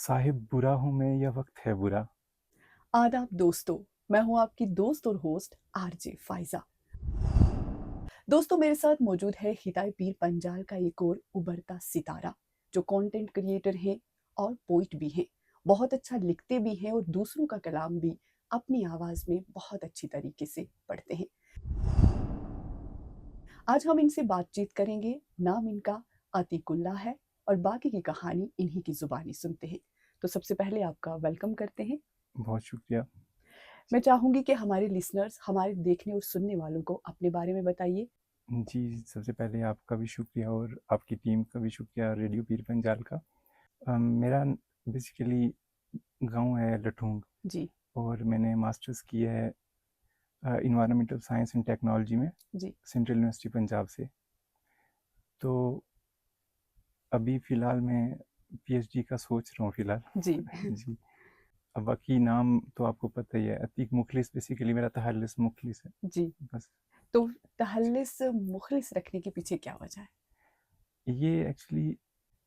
साहिब बुरा हूँ मैं, यह वक्त है बुरा। आदाब दोस्तों। मैं हूं आपकी दोस्त और होस्ट आरजे फाइजा। दोस्तों, मेरे साथ मौजूद है हिदाय पीर पंजाल का एक और उभरता सितारा जो कंटेंट क्रिएटर हैं और पोइट भी हैं। बहुत अच्छा लिखते भी हैं और दूसरों का कलाम भी अपनी आवाज़ में बहुत अच्छी तरीके से पढ़ते हैं। आज हम इनसे बातचीत करेंगे। नाम इनका अतीकुल्ला है और बाकी की कहानी इन्हीं की ज़ुबानी सुनते हैं। तो सबसे पहले आपका वेलकम करते हैं। बहुत शुक्रिया। मैं चाहूँगी कि हमारे लिसनर्स, हमारे देखने और सुनने वालों को अपने बारे में बताइए। जी, सबसे पहले आपका भी शुक्रिया और आपकी टीम का भी शुक्रिया, रेडियो पीर पंजाल का। मेरा बेसिकली गाँव है लठूँग जी। और मैंने मास्टर्स किया है एनवायरनमेंटल साइंस एंड टेक्नोलॉजी में जी। सेंट्रल यूनिवर्सिटी पंजाब से। तो अभी फ़िलहाल मैं पीएचडी का सोच रहा हूँ फ़िलहाल। जी। जी। अब बाकी नाम तो आपको पता ही है, अतीक मुखलिस बेसिकली मेरा तहल्लुस मुखलिस है, जी। बस। तो तहल्लुस मुखलिस रखने के पीछे क्या वजह है? ये एक्चुअली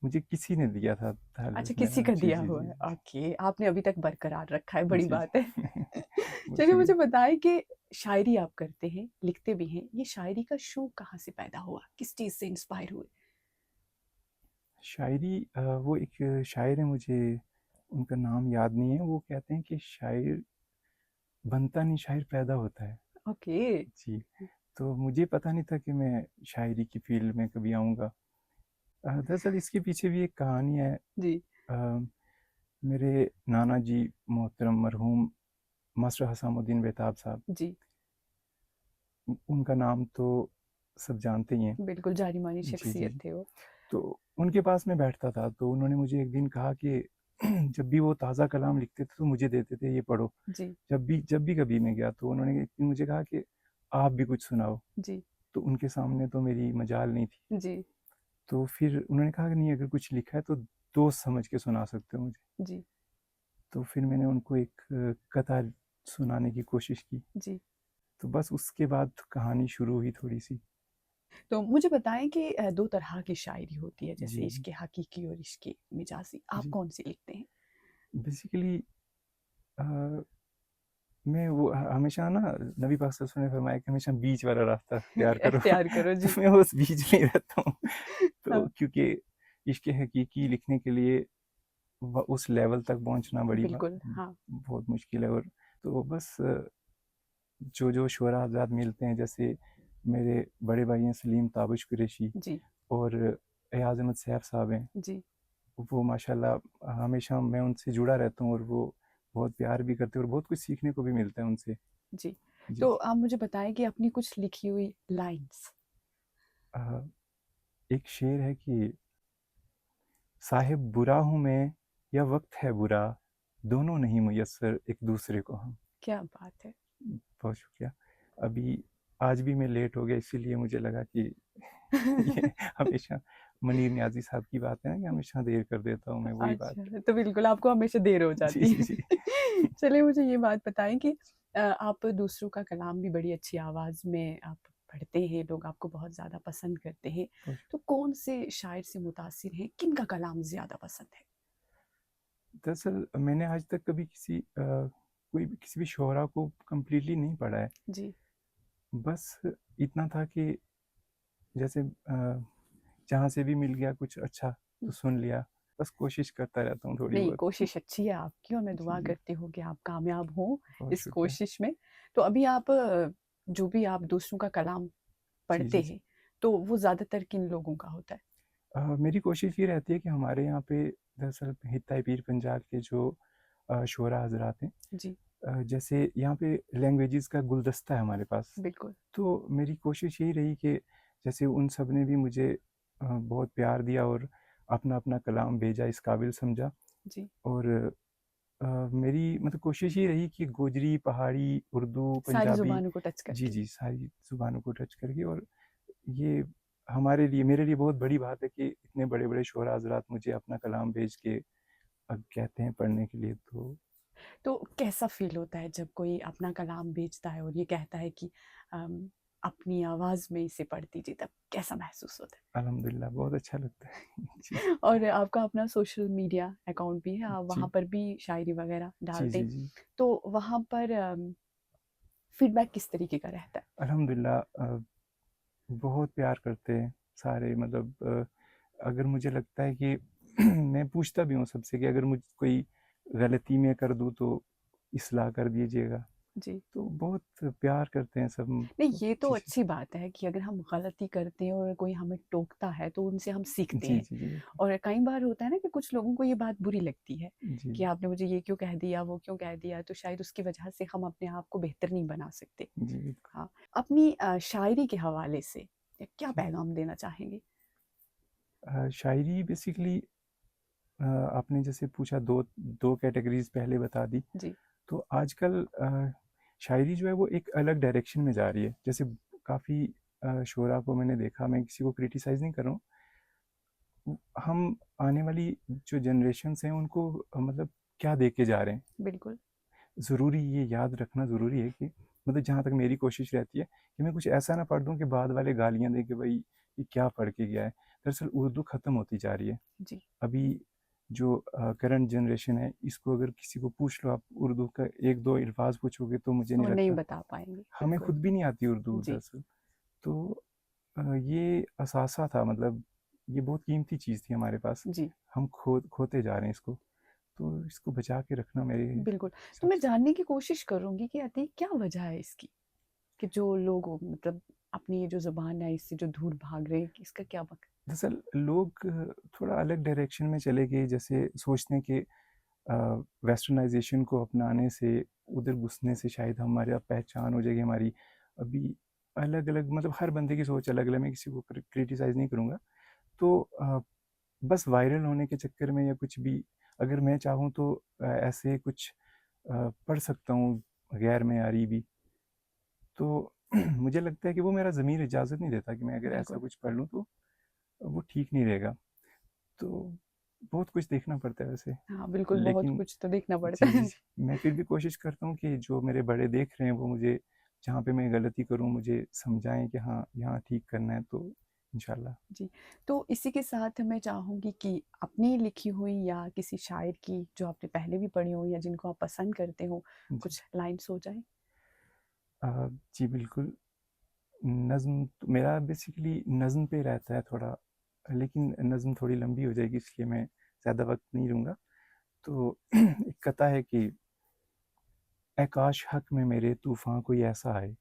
मुझे किसी ने दिया था अच्छा, तहल्लुस किसी मेरा। का जी, दिया जी, हुआ जी, है। ओके, आपने अभी तक बरकरार रखा है, बड़ी जी। बात है। बहुत चलिए मुझे शुक्रिया। बताएं कि शायरी आप करते हैं, लिखते भी हैं। ये शायरी का शौक कहाँ से पैदा हुआ? किस चीज़ से इंस्पायर हुए? शायरी वो एक शायर है, मुझे उनका नाम याद नहीं है। वो कहते हैं कि शायर बनता नहीं, शायर पैदा होता है। ओके। जी, तो मुझे पता नहीं था कि मैं शायरी की फ़ील्ड में कभी आऊँगा। दरअसल इसके पीछे भी एक कहानी है। जी। अ, मेरे नाना जी मोहतरम मरहूम मास्टर हसामुद्दीन बेताब साहब, जी। उनका नाम तो सब जानते ही हैं। बिल्कुल जानी मानी जी, जी, शख्सियत जी। थे वो। तो उनके पास मैं बैठता था, तो उन्होंने मुझे एक दिन कहा कि जब भी वो ताज़ा कलाम लिखते थे तो मुझे देते थे, ये पढ़ो। जी। जब भी कभी मैं गया तो उन्होंने एक दिन मुझे कहा कि आप भी कुछ सुनाओ। जी। तो उनके सामने तो मेरी मजाल नहीं थी। जी। तो फिर उन्होंने कहा कि नहीं, अगर कुछ लिखा है तो दोस्त समझ के सुना सकते हो मुझे। जी। तो फिर मैंने उनको एक कथा सुनाने की कोशिश की। जी। तो बस उसके बाद कहानी शुरू हुई थोड़ी सी। तो मुझे बताएं कि दो तरह की शायरी होती है, जी, जैसे जी, इश्क हकीकी और इश्क मिजाजी। आप जी। कौन सी लिखते हैं? बेसिकली मैं वो हमेशा ना, नबी पाक सल्लल्लाहु अलैहि वसल्लम ने फरमाया कि हमेशा बीच वाला रास्ता इख्तियार करो। इख्तियार करो तो जी। मैं उस बीच में ही रहता हूँ। तो हाँ। क्योंकि इश्क हकीकी लिखने के लिए उस लेवल तक पहुँचना बिल्कुल हाँ। बहुत मुश्किल है। और तो बस जो जो शुअरा हज़रात मिलते हैं, जैसे मेरे बड़े भाई हैं सलीम ताबिश कुरैशी जी। और एयाज़ अहमद सैफ साहब हैं। जी। वो माशाल्लाह हमेशा मैं उनसे जुड़ा रहता हूँ और वो बहुत प्यार भी करते हैं और बहुत कुछ सीखने को भी मिलता है उनसे। जी। जी, तो जी। आप मुझे बताएं कि अपनी कुछ लिखी हुई लाइंस। अ, एक शेर है कि साहिब बुरा हूँ मैं, या वक्त है बुरा, दोनों नहीं मुयस्सर एक दूसरे को हम। क्या बात है। बहुत शुक्रिया। अभी आज भी मैं लेट हो गया, इसीलिए मुझे लगा कि ये हमेशा मनीर न्याजी साहब की बात है ना कि हमेशा देर कर देता हूँ मैं, वही बात है। अच्छा, तो बिल्कुल आपको हमेशा देर हो जी, जाती जी, है। जी। चलिए मुझे ये बात बताएं कि आप दूसरों का कलाम भी बड़ी अच्छी आवाज़ में आप पढ़ते हैं, लोग आपको बहुत ज़्यादा पसंद करते हैं। तो कौन से शायर से मुतासिर हैं, किन का कलाम ज़्यादा पसंद है? दरअसल मैंने आज तक कभी कोई भी किसी भी शोरा को कंप्लीटली नहीं पढ़ा है। जी। बस इतना था कि जैसे जहाँ से भी मिल गया कुछ अच्छा तो सुन लिया। बस कोशिश करता रहता हूँ थोड़ी नहीं, बहुत। कोशिश अच्छी है आपकी और मैं जी, दुआ जी। करती हूँ कि आप कामयाब हों बहुत इस शुक्रिया। कोशिश में। तो अभी आप जो भी आप दूसरों का कलाम जी, जी, पढ़ते जी। हैं, तो वो ज़्यादातर किन लोगों का होता है? मेरी कोशिश ये रहती है कि हमारे यहाँ पे दरअसल हित्ता पीर पंजाल के जो शुअरा हज़रात हैं, जी। जैसे यहाँ पे लैंग्वेजेस का गुलदस्ता है हमारे पास। बिल्कुल। तो मेरी कोशिश यही रही कि जैसे उन सब ने भी मुझे बहुत प्यार दिया और अपना-अपना कलाम भेजा, इस काबिल समझा। जी। और मेरी मतलब कोशिश ये रही कि गोजरी, पहाड़ी, उर्दू, सारी पंजाबी, ज़ुबानों को टच जी, करके। जी, सारी ज़ुबानों को टच करके। और ये हमारे लिए, मेरे लिए बहुत बड़ी बात है कि इतने बड़े-बड़े शुअरा हज़रात मुझे अपना कलाम भेज के कहते हैं पढ़ने के लिए। तो तो कैसा फ़ील होता है जब कोई अपना कलाम बेचता है और ये कहता है कि अपनी आवाज़ में इसे पढ़ती जी, तब कैसा महसूस होता अल्हम्दुलिल्लाह बहुत अच्छा लगता है। जी, है? और आपका अपना सोशल मीडिया अकाउंट भी है, आप वहाँ जी, पर भी शायरी वगैरह जी, डालते जी, हैं, जी। तो वहाँ पर फीडबैक किस तरीके का रहता है? अल्हम्दुलिल्लाह बहुत प्यार करते हैं सारे, मतलब अगर मुझे लगता है कि मैं पूछता भी हूँ सबसे कि अगर मुझ कोई गलती मैं कर दूँ तो इस्लाह कर दीजिएगा। जी। तो बहुत प्यार करते हैं सब। नहीं, तो ये तो जी, जी, अच्छी बात है कि अगर हम गलती करते हैं और कोई हमें टोकता है तो उनसे हम सीखते जी, हैं। जी, जी, बिल्कुल। और कई बार होता है ना कि कुछ लोगों को ये बात बुरी लगती है जी, कि आपने मुझे ये क्यों कह दिया, वो क्यों कह दिया, तो शायद उसकी वजह से हम अपने आप को बेहतर नहीं बना सकते। जी, बिल्कुल। हाँ, अपनी शायरी के हवाले से क्या जी। पैगाम देना चाहेंगे? शायरी बेसिकली आपने जैसे पूछा, 2 कैटेगरीज़ पहले बता दी। जी। तो आजकल शायरी जो है वो एक अलग डायरेक्शन में जा रही है। जैसे काफ़ी शुअरा को मैंने देखा, मैं किसी को क्रिटिसाइज़ नहीं कर रहा हूँ। हम आने वाली जो जनरेशन्स हैं उनको मतलब क्या दे के जा रहे हैं। बिल्कुल। ज़रूरी ये याद रखना ज़रूरी है कि मतलब जहाँ तक मेरी कोशिश रहती है कि मैं कुछ ऐसा ना पढ़ दूँ कि बाद वाले गालियाँ दें कि भाई ये क्या पढ़ के गया है। दरअसल उर्दू ख़त्म होती जा रही है। जी। अभी जो करंट जनरेशन है, इसको अगर किसी को पूछ लो आप उर्दू का 1-2 अल्फ़ाज़ पूछोगे तो मुझे नहीं वो नहीं लगता, बता पाएंगे, हमें बिल्कुल। खुद भी नहीं आती उर्दू जी। दरअसल। तो ये असासा था, मतलब ये बहुत कीमती चीज़ थी हमारे पास। जी। हम खोते जा रहे हैं इसको, तो इसको बचा के रखना मेरे बिल्कुल। तो हिसाब मैं से। जानने की कोशिश करूंगी कि अति क्या वजह है इसकी, कि जो लोग मतलब अपनी ये जो ज़ुबान है इससे जो दूर भाग रहे हैं, कि इसका क्या वक़्त? दरअसल लोग थोड़ा अलग डायरेक्शन में चले गए, जैसे सोचते हैं कि वेस्टर्नाइजेशन को अपनाने से, उधर घुसने से शायद हमारी पहचान हो जाएगी हमारी। अभी अलग अलग, मतलब हर बंदे की सोच अलग अलग, मैं किसी को क्रिटिसाइज़ नहीं करूँगा। तो बस वायरल होने के चक्कर में या कुछ भी, अगर मैं चाहूँ तो ऐसे कुछ पढ़ सकता हूँ गैर मेयारी भी। तो मुझे लगता है कि वो मेरा ज़मीर इजाज़त नहीं देता कि मैं अगर ऐसा बिल्कुल। कुछ पढ़ लूँ तो वो ठीक नहीं रहेगा। तो बहुत कुछ देखना पड़ता है वैसे। हाँ, बिल्कुल, बहुत लेकिन कुछ तो देखना पड़ता जी, जी, है। जी। मैं फिर भी कोशिश करता हूँ कि जो मेरे बड़े देख रहे हैं वो मुझे, जहाँ पे मैं गलती करूँ मुझे समझाएँ कि हाँ, यहाँ ठीक करना है, तो इंशाल्लाह। जी, तो इसी के साथ मैं चाहूँगी कि अपनी लिखी हुई या किसी शायर की जो आपने पहले भी पढ़ी हो या जिनको आप पसंद करते हो, जी। कुछ लाइन्स हो जाएँ? जी बिल्कुल। नज़्म तो मेरा बेसिकली नज़्म पे रहता है थोड़ा, लेकिन नज़्म थोड़ी लंबी हो जाएगी इसलिए मैं ज़्यादा वक़्त नहीं लूँगा। तो एक कथा है कि ऐ काश हक में मेरे तूफ़ान कोई ऐसा आए,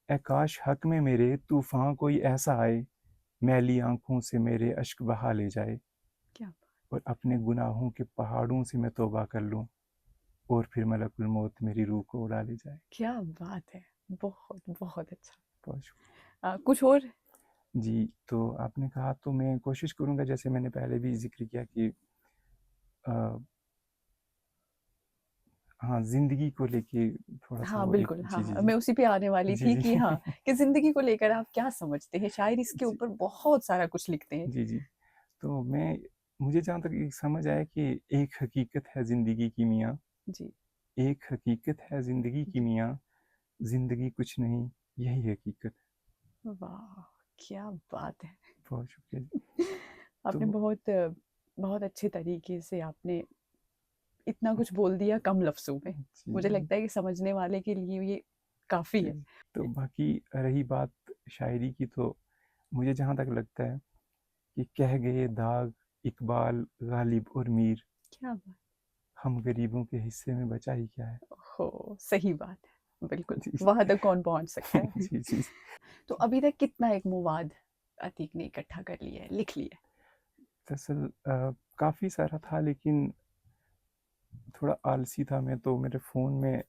ऐ काश हक में मेरे तूफ़ान कोई ऐसा आए, मैली आँखों से मेरे अश्क बहा ले जाए, क्या बात! और अपने गुनाहों के पहाड़ों से मैं तौबा कर लूँ, और फिर मलकुल मौत मेरी रूह को उड़ा ले जाए। क्या बात है! बहुत, बहुत अच्छा। बहुत शुक्रिया। कुछ और? जी, तो आपने कहा तो मैं कोशिश करूँगा, जैसे मैंने पहले भी ज़िक्र किया कि अ, हाँ, ज़िंदगी को लेके थोड़ा-सा हाँ, वो एक, बिल्कुल, जी, जी, हाँ, जी। मैं उसी पे आने वाली जी, थी जी। कि हाँ, कि ज़िंदगी को लेकर आप क्या समझते हैं? शायर इसके जी, ऊपर बहुत सारा कुछ लिखते हैं। जी, जी। तो मुझे जहाँ तक ये समझ आया कि एक हकीकत है ज़िंदगी की मियाँ, जी। एक हकीकत है ज़िंदगी की जी। मियाँ, ज़िंदगी कुछ नहीं, यही हकीकत है। वाह! क्या बात है! बहुत शुक्रिया जी। आपने तो बहुत अच्छे तरीके से आपने इतना कुछ बोल दिया कम लफ्ज़ों में। जी, मुझे जी, लगता है कि समझने वाले के लिए ये काफ़ी जी, है। जी। तो बाकी रही बात शायरी की, तो मुझे जहाँ तक लगता है कि कह गए दाग इकबाल, गालिब और मीर, क्या बात! हम गरीबों के हिस्से में बचा ही क्या है। हो, सही बात है। बिल्कुल, जी, वहाँ तक कौन पहुँच सकता है। जी, जी, जी। तो अभी तक कितना एक मवाद अतीक ने इकट्ठा कर लिया है, लिख लिया है? दरअसल काफ़ी सारा था, लेकिन थोड़ा आलसी था मैं, तो मेरे फ़ोन में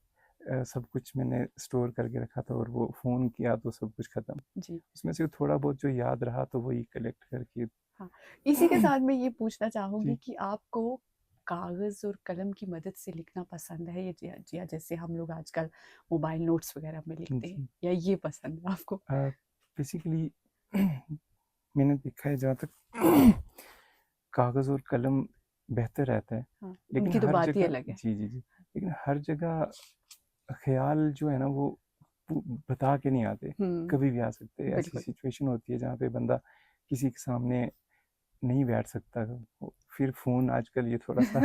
सब कुछ मैंने स्टोर करके रखा था, और वो फ़ोन किया तो सब कुछ ख़त्म। जी। उसमें से थोड़ा बहुत जो याद रहा तो वही कलेक्ट करके। हाँ, इसी के साथ मैं ये पूछना चाहूँगी जी, कि आपको कागज़ और कलम की मदद से लिखना पसंद है या जैसे हम लोग आजकल मोबाइल नोट्स वगैरह में लिखते हैं, जी। या ये पसंद है आपको? बेसिकली मैंने देखा है जहाँ तक कागज़ और कलम बेहतर रहता है, हाँ, लेकिन उनकी तो हर बात ही जगह, अलग है। जी, जी, जी, लेकिन हर जगह ख़्याल जो है ना वो बता के नहीं आते, कभी भी आ सकते हैं। ऐसी बिल्कुल। सिचुएशन होती है जहाँ पे बंदा किसी के सामने नहीं बैठ सकता, फिर फ़ोन आजकल ये थोड़ा-सा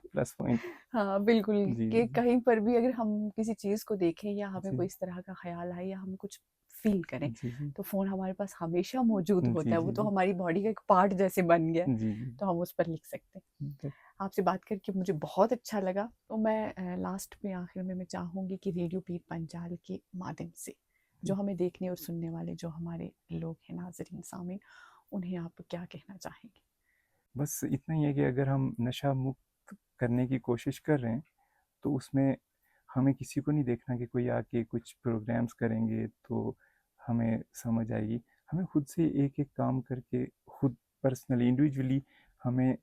प्लस पॉइंट। हाँ, बिल्कुल, जी, कि जी। कहीं पर भी अगर हम किसी चीज़ को देखें या हमें जी, कोई इस तरह का ख़्याल आए या हम कुछ फ़ील करें, जी, जी। तो फ़ोन हमारे पास हमेशा मौजूद होता जी, है, वो जी, तो जी। हमारी बॉडी का एक पार्ट जैसे बन गया है, जी, जी। तो हम उस पर लिख सकते हैं। ब आपसे बात करके मुझे बहुत अच्छा लगा, तो मैं लास्ट में आखिर में मैं चाहूँगी कि रेडियो पीर पंजाल के माध्यम से, जो हमें देखने और सुनने वाले जो हमारे लोग हैं नाज़रीन सामीन, उन्हें आप क्या कहना चाहेंगे? बस इतना ही है कि अगर हम नशा मुक्त करने की कोशिश कर रहे हैं, तो उसमें हमें किसी को नहीं देखना कि कोई आके कुछ प्रोग्राम्स करेंगे तो हमें समझ आएगी। हमें खुद से एक-एक काम करके खुद पर्सनली, इंडिविजुअली हमें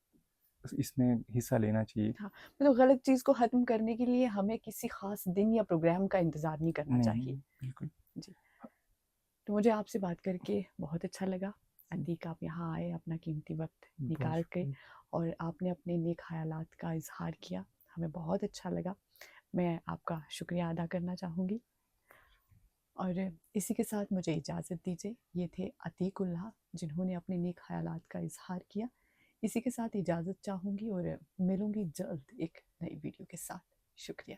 इसमें हिस्सा लेना चाहिए। हाँ, मतलब गलत चीज़ को ख़त्म करने के लिए हमें किसी ख़ास दिन या प्रोग्राम का इंतज़ार नहीं करना नहीं, चाहिए। नहीं, बिल्कुल। जी, तो मुझे आपसे बात करके बहुत अच्छा लगा। अतीक आप यहाँ आए, अपना कीमती वक़्त बहुत निकाल के शुक्रिया। और आपने अपने नेक ख़यालात का इज़हार किया, हमें बहुत अच्छा लगा। मैं आपका शुक्रिया अदा करना चाहूँगी और इसी के साथ मुझे इजाज़त दीजिए। ये थे अतीकुल्लाह जिन्होंने अपने नेक ख़यालात का इज़हार किया। इसी के साथ इजाज़त चाहूँगी और मिलूँगी जल्द एक नई वीडियो के साथ। शुक्रिया।